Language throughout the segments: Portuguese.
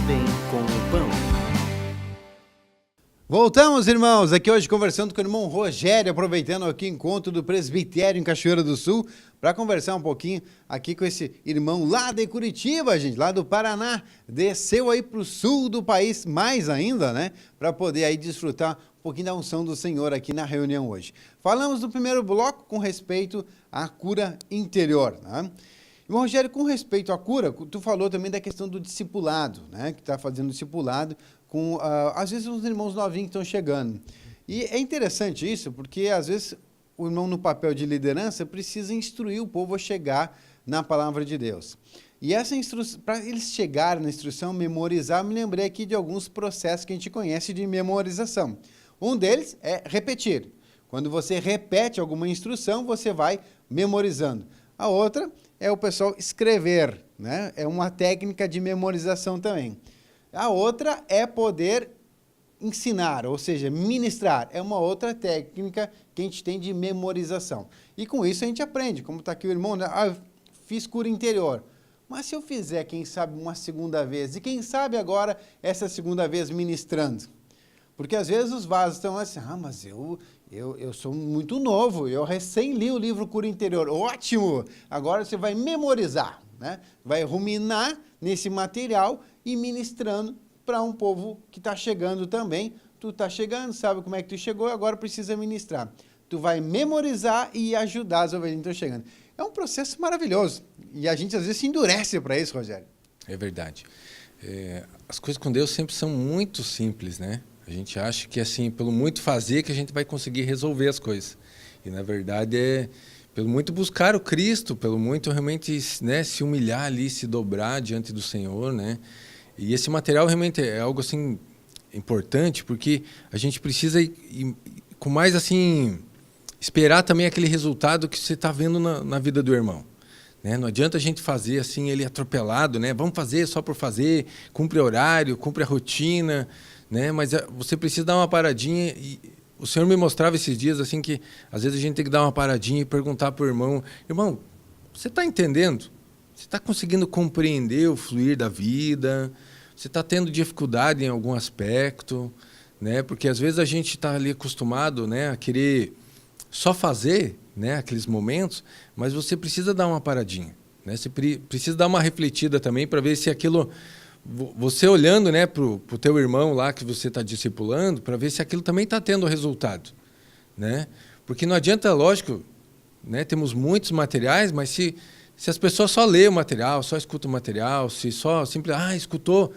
Vem com o Pão. Voltamos, irmãos, aqui hoje conversando com o irmão Rogério, aproveitando aqui o encontro do presbitério em Cachoeira do Sul, para conversar um pouquinho aqui com esse irmão lá de Curitiba, gente, lá do Paraná, desceu aí para o sul do país, mais ainda, né, para poder aí desfrutar um pouquinho da unção do Senhor aqui na reunião hoje. Falamos do primeiro bloco com respeito à cura interior, né? Irmão Rogério, com respeito à cura, tu falou também da questão do discipulado, né, que está fazendo discipulado com, às vezes, os irmãos novinhos que estão chegando. E é interessante isso, porque, às vezes, o irmão no papel de liderança precisa instruir o povo a chegar na palavra de Deus. E essa instrução, para eles chegarem na instrução, memorizar, me lembrei aqui de alguns processos que a gente conhece de memorização. Um deles é repetir. Quando você repete alguma instrução, você vai memorizando. A outra é o pessoal escrever, né? É uma técnica de memorização também. A outra é poder ensinar, ou seja, ministrar. É uma outra técnica que a gente tem de memorização. E com isso a gente aprende, como está aqui o irmão, né? Eu fiz cura interior. Mas se eu fizer, quem sabe, uma segunda vez, e quem sabe agora essa segunda vez ministrando? Porque às vezes os vasos estão assim, mas eu sou muito novo, eu recém li o livro Cura Interior. Ótimo! Agora você vai memorizar, né? Vai ruminar nesse material e ministrando para um povo que está chegando também. Tu está chegando, sabe como é que tu chegou, agora precisa ministrar. Tu vai memorizar e ajudar as ovelhinhas que estão chegando. É um processo maravilhoso. E a gente às vezes se endurece para isso, Rogério. É verdade. As coisas com Deus sempre são muito simples, né? A gente acha que assim, pelo muito fazer que a gente vai conseguir resolver as coisas. E na verdade é pelo muito buscar o Cristo, pelo muito realmente, né, se humilhar ali, se dobrar diante do Senhor, né? E esse material realmente é algo assim importante, porque a gente precisa ir com mais assim esperar também aquele resultado que você está vendo na vida do irmão. Né? Não adianta a gente fazer assim ele atropelado, né? Vamos fazer só por fazer, cumpre horário, cumpre a rotina, né? Mas você precisa dar uma paradinha. E o Senhor me mostrava esses dias assim que às vezes a gente tem que dar uma paradinha e perguntar para o irmão: irmão, você está entendendo? Você está conseguindo compreender o fluir da vida? Você está tendo dificuldade em algum aspecto? Né? Porque às vezes a gente está ali acostumado, né, a querer só fazer, né, aqueles momentos, mas você precisa dar uma paradinha. Né? Você precisa dar uma refletida também para ver se aquilo... Você olhando, né, para o teu irmão lá que você está discipulando, para ver se aquilo também está tendo resultado. Né? Porque não adianta, lógico, né, temos muitos materiais, mas se as pessoas só lêem o material, só escutam o material, se só simplesmente, escutou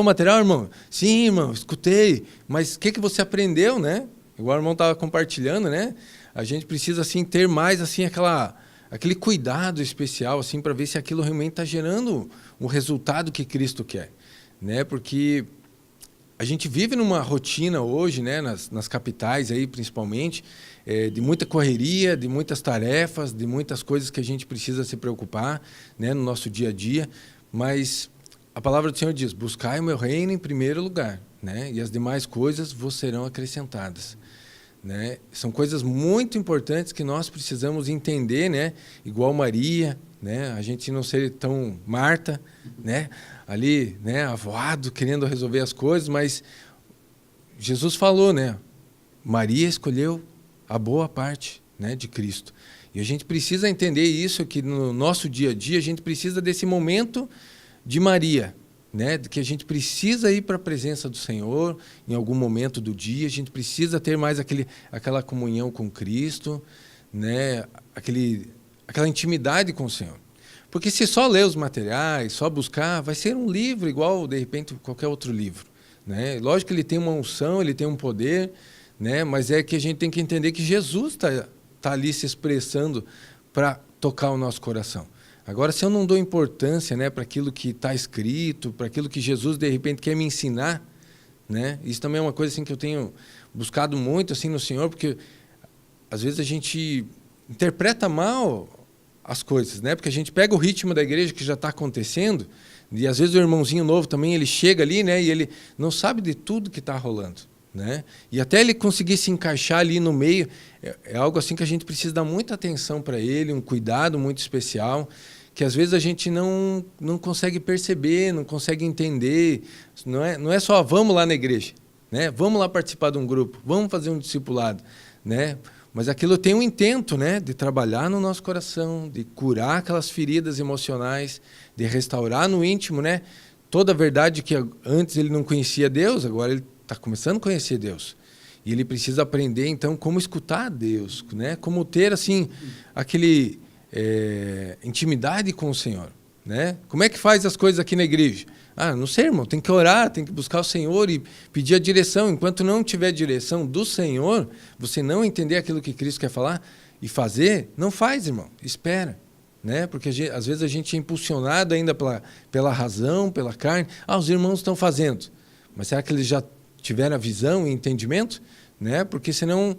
o material, irmão? Sim, irmão, escutei. Mas o que você aprendeu, né? Igual o irmão estava compartilhando, né? A gente precisa assim ter mais assim aquele cuidado especial assim para ver se aquilo realmente está gerando o resultado que Cristo quer, né? Porque a gente vive numa rotina hoje, né, nas capitais aí principalmente, de muita correria, de muitas tarefas, de muitas coisas que a gente precisa se preocupar, né, no nosso dia a dia, mas a palavra do Senhor diz: buscai o meu reino em primeiro lugar, né, e as demais coisas vos serão acrescentadas. Né? São coisas muito importantes que nós precisamos entender, né? Igual Maria, né? A gente não ser tão Marta, né? Ali, né? Avoado, querendo resolver as coisas, mas Jesus falou, né? Maria escolheu a boa parte, né, de Cristo. E a gente precisa entender isso, que no nosso dia a dia a gente precisa desse momento de Maria, né, que a gente precisa ir para a presença do Senhor em algum momento do dia, a gente precisa ter mais aquela comunhão com Cristo, né, aquela intimidade com o Senhor. Porque se só ler os materiais, só buscar, vai ser um livro igual, de repente, qualquer outro livro. Né? Lógico que ele tem uma unção, ele tem um poder, né, mas é que a gente tem que entender que Jesus está ali se expressando para tocar o nosso coração. Agora, se eu não dou importância, né, para aquilo que está escrito, para aquilo que Jesus, de repente, quer me ensinar, né, isso também é uma coisa assim, que eu tenho buscado muito assim, no Senhor, porque às vezes a gente interpreta mal as coisas, né, porque a gente pega o ritmo da igreja que já está acontecendo, e às vezes o irmãozinho novo também, ele chega ali, né, e ele não sabe de tudo que está rolando. Né? E até ele conseguir se encaixar ali no meio, é algo assim que a gente precisa dar muita atenção para ele, um cuidado muito especial, que às vezes a gente não consegue perceber, não consegue entender. Não é só vamos lá na igreja, né? Vamos lá participar de um grupo, vamos fazer um discipulado, né? Mas aquilo tem um intento, né, de trabalhar no nosso coração, de curar aquelas feridas emocionais, de restaurar no íntimo, né, toda a verdade que antes ele não conhecia Deus, agora ele está começando a conhecer Deus. E ele precisa aprender, então, como escutar Deus, né, como ter, assim, aquele intimidade com o Senhor, né? Como é que faz as coisas aqui na igreja? Não sei, irmão, tem que orar, tem que buscar o Senhor e pedir a direção. Enquanto não tiver direção do Senhor, você não entender aquilo que Cristo quer falar e fazer, não faz, irmão, espera. Né? Porque às vezes a gente é impulsionado ainda pela razão, pela carne. Os irmãos estão fazendo. Mas será que eles já tiveram a visão e entendimento? Né? Porque senão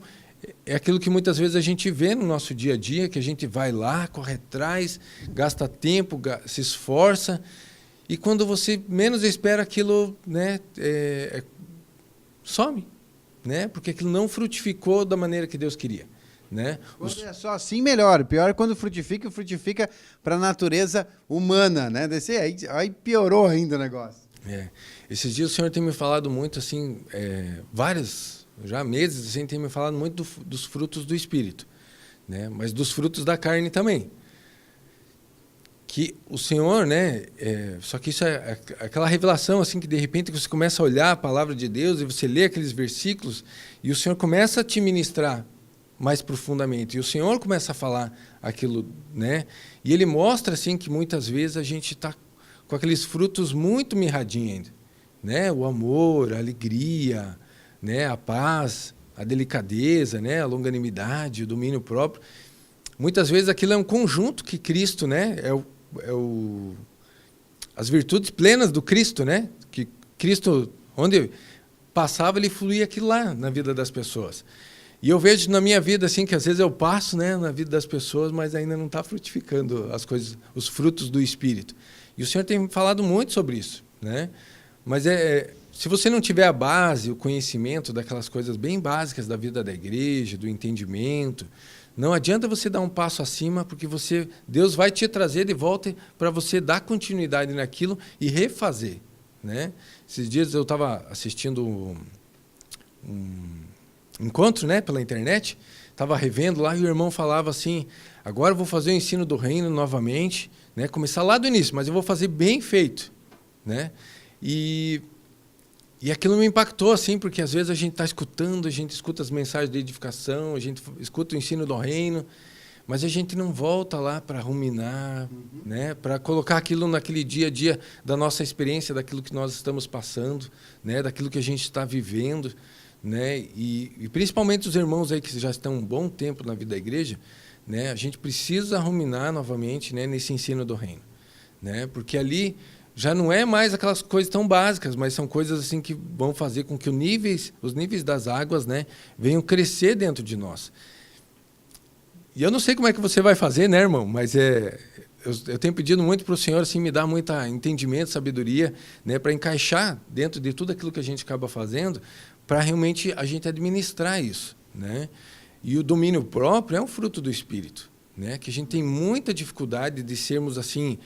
é aquilo que muitas vezes a gente vê no nosso dia a dia, que a gente vai lá, corre atrás, gasta tempo, se esforça, e quando você menos espera, aquilo, né, some, né? Porque aquilo não frutificou da maneira que Deus queria. Né? Quando é só assim, melhor. Pior é quando frutifica para a natureza humana. Né? Aí piorou ainda o negócio. Esses dias o Senhor tem me falado muito, assim, vários já meses, assim, tem me falado muito dos frutos do Espírito, né? Mas dos frutos da carne também. Que o Senhor, né, só que isso é aquela revelação, assim, que de repente você começa a olhar a palavra de Deus e você lê aqueles versículos e o Senhor começa a te ministrar mais profundamente. E o Senhor começa a falar aquilo, né? E Ele mostra, assim, que muitas vezes a gente está com aqueles frutos muito mirradinhos ainda, né? O amor, a alegria, né? A paz, a delicadeza, né? A longanimidade, o domínio próprio. Muitas vezes aquilo é um conjunto que Cristo, né? As virtudes plenas do Cristo, né? Que Cristo, onde passava, ele fluía aquilo lá na vida das pessoas. E eu vejo na minha vida, assim, que às vezes eu passo, né, na vida das pessoas, mas ainda não está frutificando as coisas, os frutos do Espírito. E o Senhor tem falado muito sobre isso, né? Mas se você não tiver a base, o conhecimento daquelas coisas bem básicas da vida da igreja, do entendimento, não adianta você dar um passo acima, porque Deus vai te trazer de volta para você dar continuidade naquilo e refazer, né? Esses dias eu estava assistindo um encontro, né, pela internet, estava revendo lá e o irmão falava assim: agora eu vou fazer o ensino do reino novamente, né, começar lá do início, mas eu vou fazer bem feito, né? E aquilo me impactou, assim, porque às vezes a gente está escutando, a gente escuta as mensagens de edificação, a gente escuta o ensino do reino, mas a gente não volta lá para ruminar, né, para colocar aquilo naquele dia a dia da nossa experiência, daquilo que nós estamos passando, né, daquilo que a gente está vivendo, né, e principalmente os irmãos aí que já estão um bom tempo na vida da igreja, né, a gente precisa ruminar novamente, né, nesse ensino do reino, né, porque ali já não é mais aquelas coisas tão básicas, mas são coisas assim que vão fazer com que os níveis das águas, né, venham crescer dentro de nós. E eu não sei como é que você vai fazer, né, irmão? Mas eu tenho pedido muito para o Senhor assim, me dar muito entendimento, sabedoria, né, para encaixar dentro de tudo aquilo que a gente acaba fazendo, para realmente a gente administrar isso, né? E o domínio próprio é um fruto do Espírito, né? Que a gente tem muita dificuldade de sermos assim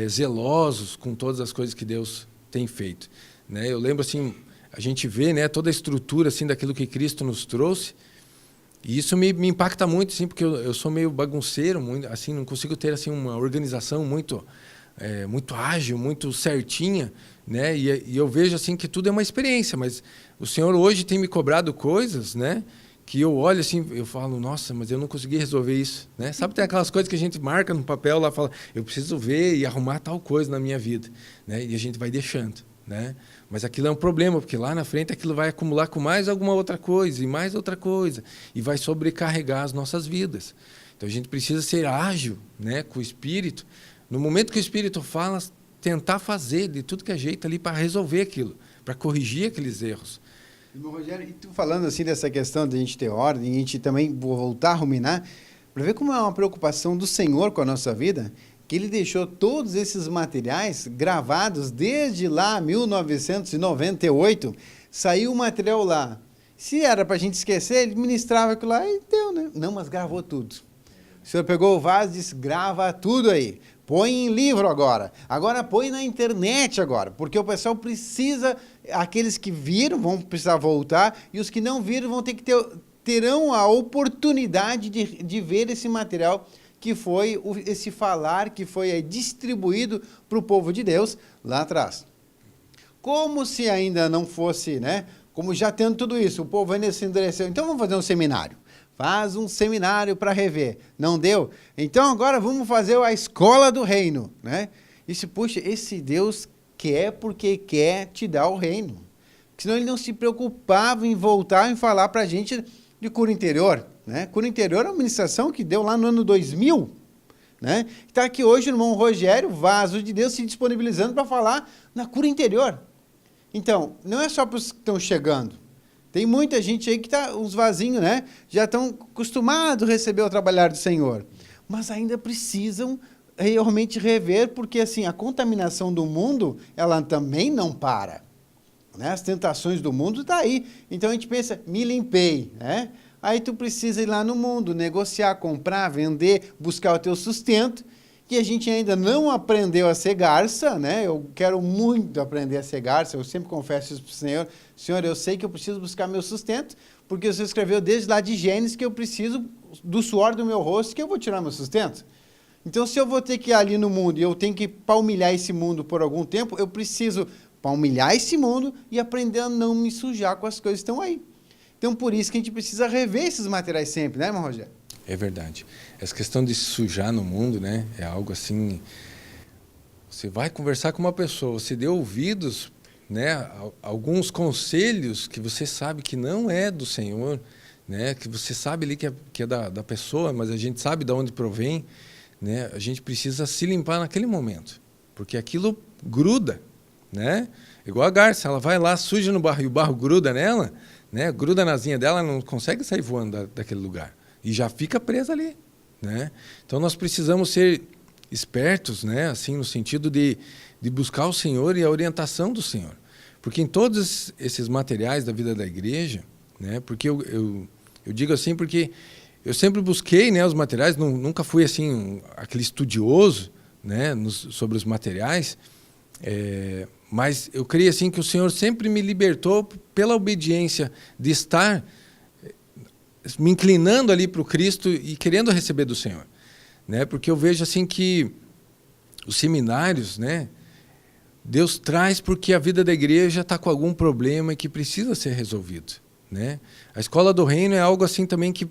zelosos com todas as coisas que Deus tem feito, né? Eu lembro assim, a gente vê, né, toda a estrutura assim daquilo que Cristo nos trouxe, e isso me impacta muito, assim, porque eu sou meio bagunceiro, muito, assim, não consigo ter assim uma organização muito ágil, muito certinha, né? E eu vejo assim que tudo é uma experiência, mas o Senhor hoje tem me cobrado coisas, né, que eu olho assim, eu falo, nossa, mas eu não consegui resolver isso, né? Sabe, tem aquelas coisas que a gente marca no papel lá, fala, eu preciso ver e arrumar tal coisa na minha vida, né? E a gente vai deixando, né? Mas aquilo é um problema, porque lá na frente aquilo vai acumular com mais alguma outra coisa e mais outra coisa, e vai sobrecarregar as nossas vidas. Então a gente precisa ser ágil, né, com o Espírito. No momento que o Espírito fala, tentar fazer de tudo que é jeito ali para resolver aquilo, para corrigir aqueles erros. Irmão Rogério, e tu falando assim dessa questão de a gente ter ordem, a gente também voltar a ruminar, para ver como é uma preocupação do Senhor com a nossa vida, que Ele deixou todos esses materiais gravados desde lá, 1998, saiu o material lá. Se era para a gente esquecer, Ele ministrava aquilo lá e deu, né? Não, mas gravou tudo. O Senhor pegou o vaso e disse, grava tudo aí. Põe em livro agora. Agora põe na internet agora. Porque o pessoal precisa, aqueles que viram vão precisar voltar e os que não viram vão ter que terão a oportunidade de ver esse material que foi esse falar que foi distribuído para o povo de Deus lá atrás. Como se ainda não fosse, né? Como já tendo tudo isso, o povo ainda se endureceu. Então vamos fazer um seminário. Faz um seminário para rever. Não deu? Então agora vamos fazer a escola do reino, né? E se, puxa, esse Deus quer porque quer te dar o reino. Senão ele não se preocupava em voltar e falar para a gente de cura interior, né? Cura interior é uma ministração que deu lá no ano 2000, né? Está aqui hoje o irmão Rogério, vaso de Deus, se disponibilizando para falar na cura interior. Então, não é só para os que estão chegando. Tem muita gente aí que está, os vasinhos, né? Já estão acostumados a receber o trabalhar do Senhor. Mas ainda precisam realmente rever, porque assim, a contaminação do mundo, ela também não para. Né? As tentações do mundo estão aí. Então a gente pensa, me limpei, né? Aí tu precisa ir lá no mundo, negociar, comprar, vender, buscar o teu sustento. Que a gente ainda não aprendeu a ser garça, né? Eu quero muito aprender a ser garça, eu sempre confesso isso para o Senhor. Senhor, eu sei que eu preciso buscar meu sustento, porque o Senhor escreveu desde lá de Gênesis que eu preciso do suor do meu rosto que eu vou tirar meu sustento. Então, se eu vou ter que ir ali no mundo e eu tenho que palmilhar esse mundo por algum tempo, eu preciso palmilhar esse mundo e aprender a não me sujar com as coisas que estão aí. Então, por isso que a gente precisa rever esses materiais sempre, né, irmão Rogério? É verdade. Essa questão de se sujar no mundo, né, é algo assim. Você vai conversar com uma pessoa, você deu ouvidos, né, alguns conselhos que você sabe que não é do Senhor, né, que você sabe ali que é da pessoa, mas a gente sabe de onde provém, né, a gente precisa se limpar naquele momento, porque aquilo gruda, né, igual a garça, ela vai lá, suja no barro e o barro gruda nela, né, gruda na asinha dela, ela não consegue sair voando daquele lugar. E já fica presa ali, né? Então nós precisamos ser espertos, né? Assim, no sentido de buscar o Senhor e a orientação do Senhor. Porque em todos esses materiais da vida da igreja, né? Porque eu digo assim porque eu sempre busquei, né, os materiais, nunca fui assim aquele estudioso, né, sobre os materiais, mas eu creio assim que o Senhor sempre me libertou pela obediência de estar me inclinando ali para o Cristo e querendo receber do Senhor, né? Porque eu vejo assim que os seminários, né, Deus traz porque a vida da igreja está com algum problema e que precisa ser resolvido, né? A escola do reino é algo assim também que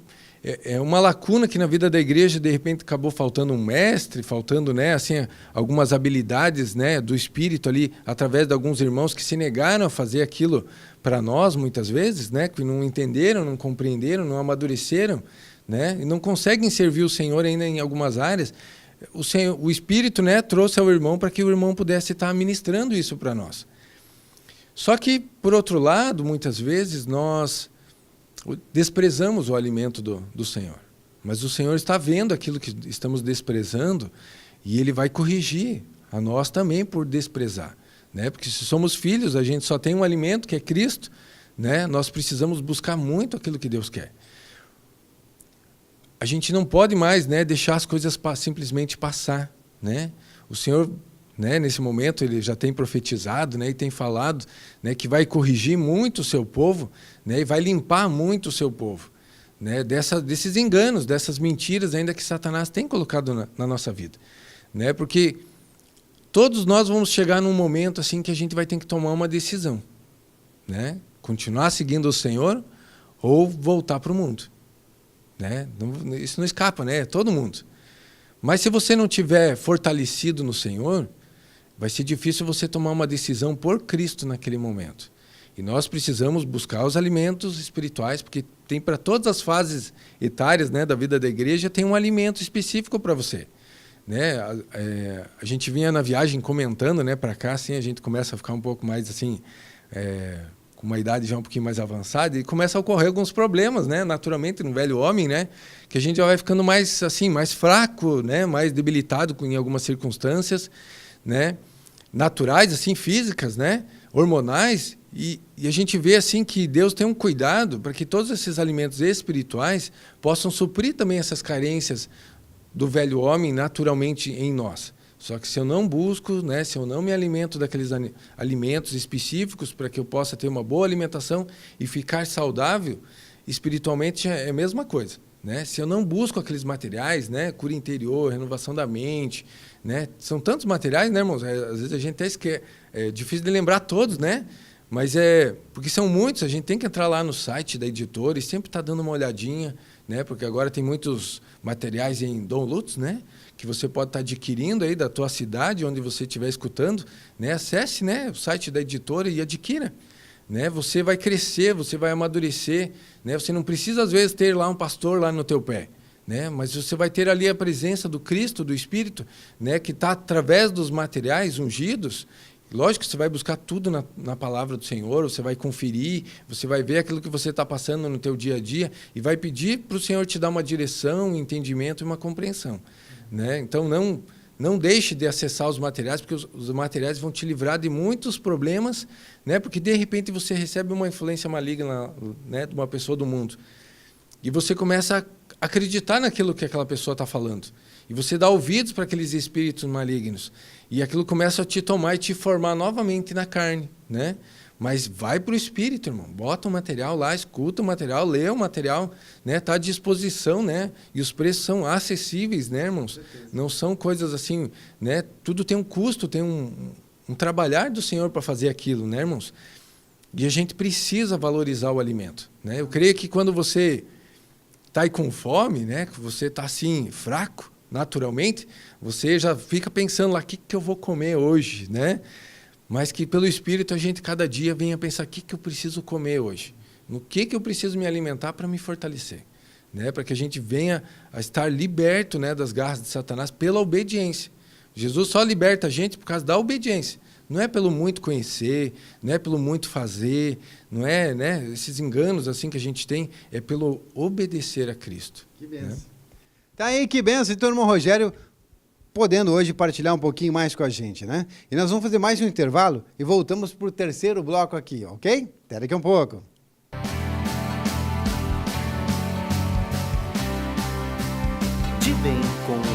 é uma lacuna que na vida da igreja de repente acabou faltando um mestre, faltando, né, assim, algumas habilidades, né, do Espírito ali através de alguns irmãos que se negaram a fazer aquilo para nós muitas vezes, né, que não entenderam, não compreenderam, não amadureceram, né, e não conseguem servir o Senhor ainda em algumas áreas. O Espírito, né, trouxe ao irmão para que o irmão pudesse estar ministrando isso para nós. Só que, por outro lado, muitas vezes nós desprezamos o alimento do Senhor. Mas o Senhor está vendo aquilo que estamos desprezando e Ele vai corrigir a nós também por desprezar, né? Porque se somos filhos, a gente só tem um alimento que é Cristo, né? Nós precisamos buscar muito aquilo que Deus quer. A gente não pode mais, né, deixar as coisas simplesmente passar, né? O Senhor, né, nesse momento, Ele já tem profetizado, né, e tem falado, né, que vai corrigir muito o seu povo, né, e vai limpar muito o seu povo, né, desses enganos, dessas mentiras ainda que Satanás tem colocado na nossa vida, né? Porque todos nós vamos chegar num momento assim que a gente vai ter que tomar uma decisão, né? Continuar seguindo o Senhor ou voltar para o mundo, né? Isso não escapa, né? Todo mundo. Mas se você não tiver fortalecido no Senhor, vai ser difícil você tomar uma decisão por Cristo naquele momento. E nós precisamos buscar os alimentos espirituais, porque tem para todas as fases etárias, né, da vida da igreja, tem um alimento específico para você. Né? A gente vinha na viagem comentando, né, para cá, assim, a gente começa a ficar um pouco mais assim, com uma idade já um pouquinho mais avançada, e começa a ocorrer alguns problemas, né, naturalmente, no velho homem, né, que a gente já vai ficando mais, assim, mais fraco, né, mais debilitado em algumas circunstâncias, né, naturais, assim, físicas, né, hormonais, e a gente vê assim que Deus tem um cuidado para que todos esses alimentos espirituais possam suprir também essas carências do velho homem naturalmente em nós, Só que se eu não busco, né, se eu não me alimento daqueles alimentos específicos para que eu possa ter uma boa alimentação e ficar saudável, espiritualmente é a mesma coisa. Né? Se eu não busco aqueles materiais, né, cura interior, renovação da mente, né, são tantos materiais, né, irmãos? Às vezes a gente até esquece, é difícil de lembrar todos, né? Mas porque são muitos, a gente tem que entrar lá no site da editora e sempre estar dando uma olhadinha, né? Porque agora tem muitos materiais em downloads, né? Que você pode estar adquirindo aí da tua cidade, onde você estiver escutando, né? Acesse, né, o site da editora e adquira. Né? Você vai crescer, você vai amadurecer, né? Você não precisa às vezes ter lá um pastor lá no teu pé, né? Mas você vai ter ali a presença do Cristo, do Espírito, né? Que está através dos materiais ungidos. Lógico que você vai buscar tudo na palavra do Senhor, você vai conferir, você vai ver aquilo que você está passando no teu dia a dia e vai pedir para o Senhor te dar uma direção, um entendimento e uma compreensão, né? Então não deixe de acessar os materiais, porque os materiais vão te livrar de muitos problemas, né? Porque, de repente, você recebe uma influência maligna, né, de uma pessoa do mundo. E você começa a acreditar naquilo que aquela pessoa está falando. E você dá ouvidos para aqueles espíritos malignos. E aquilo começa a te tomar e te formar novamente na carne, né? Mas vai para o Espírito, irmão. Bota o material lá, escuta o material, lê o material, né? Está à disposição, né? E os preços são acessíveis, né, irmãos? Não são coisas assim, né? Tudo tem um custo, tem um trabalhar do Senhor para fazer aquilo, né, irmãos? E a gente precisa valorizar o alimento, né? Eu creio que quando você está aí com fome, né? Que você está assim, fraco, naturalmente, você já fica pensando lá, o que eu vou comer hoje, né? Mas que pelo Espírito a gente cada dia venha pensar o que eu preciso comer hoje, no que eu preciso me alimentar para me fortalecer, né? Para que a gente venha a estar liberto, né, das garras de Satanás pela obediência. Jesus só liberta a gente por causa da obediência. Não é pelo muito conhecer, não é pelo muito fazer, não é, né, esses enganos assim que a gente tem, é pelo obedecer a Cristo. Que benção. Né? Tá aí, que benção. Então, irmão Rogério, podendo hoje partilhar um pouquinho mais com a gente, né? E nós vamos fazer mais um intervalo e voltamos para o terceiro bloco aqui, ok? Até daqui a um pouco. De bem com